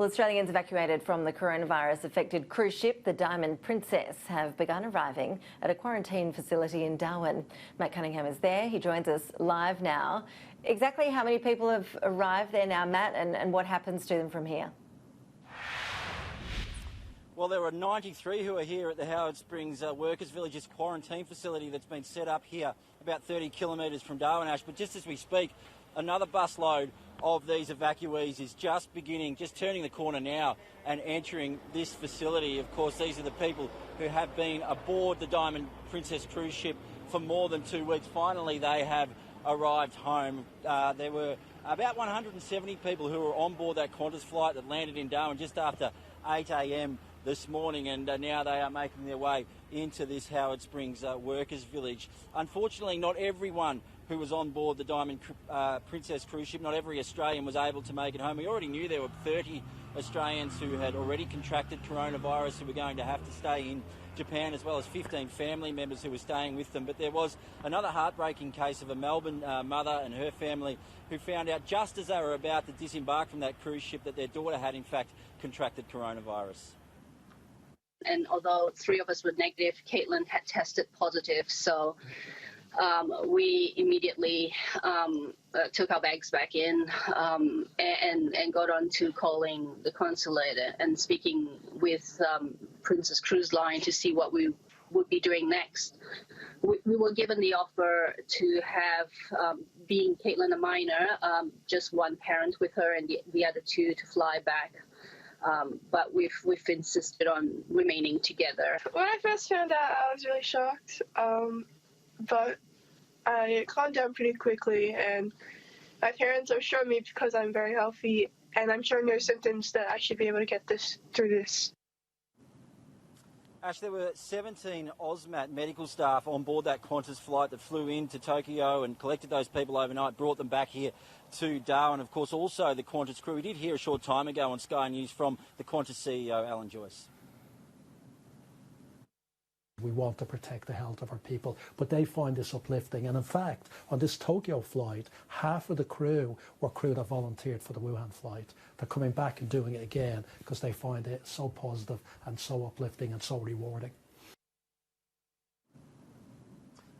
Well, Australians evacuated from the coronavirus-affected cruise ship, the Diamond Princess, have begun arriving at a quarantine facility in Darwin. Matt Cunningham is there. He joins us live now. Exactly how many people have arrived there now, Matt, and what happens to them from here? Well, there are 93 who are here at the Howard Springs Workers Village's quarantine facility that's been set up here about 30 kilometres from Darwin, Ash. But just as we speak, another busload of these evacuees is just turning the corner now and entering this facility. Of course, these are the people who have been aboard the Diamond Princess cruise ship for more than 2 weeks. Finally, they have arrived home. There were about 170 people who were on board that Qantas flight that landed in Darwin just after 8 a.m. this morning, and now they are making their way into this Howard Springs Workers Village. Unfortunately, not everyone who was on board the Diamond Princess cruise ship, not every Australian was able to make it home. We already knew there were 30 Australians who had already contracted coronavirus who were going to have to stay in Japan, as well as 15 family members who were staying with them. But there was another heartbreaking case of a Melbourne mother and her family who found out just as they were about to disembark from that cruise ship that their daughter had in fact contracted coronavirus. And although 3 of us were negative, Caitlin had tested positive. So we immediately took our bags back in and got on to calling the consulate and speaking with Princess Cruise Line to see what we would be doing next. We were given the offer to have, being Caitlin a minor, just one parent with her and the other 2 to fly back. But we've insisted on remaining together. When I first found out, I was really shocked, but I calmed down pretty quickly, and my parents are showing me because I'm very healthy and I'm showing no symptoms that I should be able to get through this. Ash, there were 17 AUSMAT medical staff on board that Qantas flight that flew into Tokyo and collected those people overnight, brought them back here to Darwin. Of course, also the Qantas crew. We did hear a short time ago on Sky News from the Qantas CEO, Alan Joyce. We want to protect the health of our people, but they find this uplifting. And in fact, on this Tokyo flight, half of the crew were crew that volunteered for the Wuhan flight. They're coming back and doing it again because they find it so positive and so uplifting and so rewarding.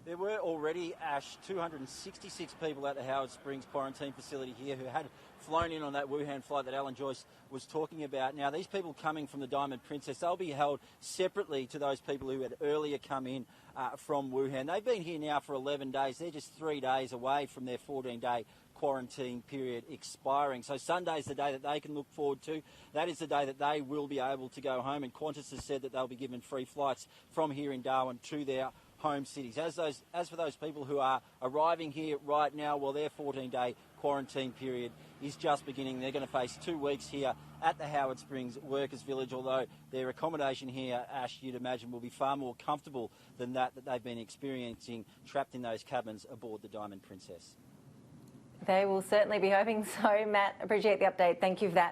There were already, Ash, 266 people at the Howard Springs quarantine facility here who had flown in on that Wuhan flight that Alan Joyce was talking about. Now, these people coming from the Diamond Princess, they'll be held separately to those people who had earlier come in from Wuhan. They've been here now for 11 days. They're just 3 days away from their 14-day quarantine period expiring. So Sunday's the day that they can look forward to. That is the day that they will be able to go home. And Qantas has said that they'll be given free flights from here in Darwin to their home cities. As for those people who are arriving here right now, well, their 14-day quarantine period is just beginning. They're going to face 2 weeks here at the Howard Springs Workers Village, although their accommodation here, Ash, you'd imagine, will be far more comfortable than that they've been experiencing trapped in those cabins aboard the Diamond Princess. They will certainly be hoping so. Matt, appreciate the update. Thank you for that.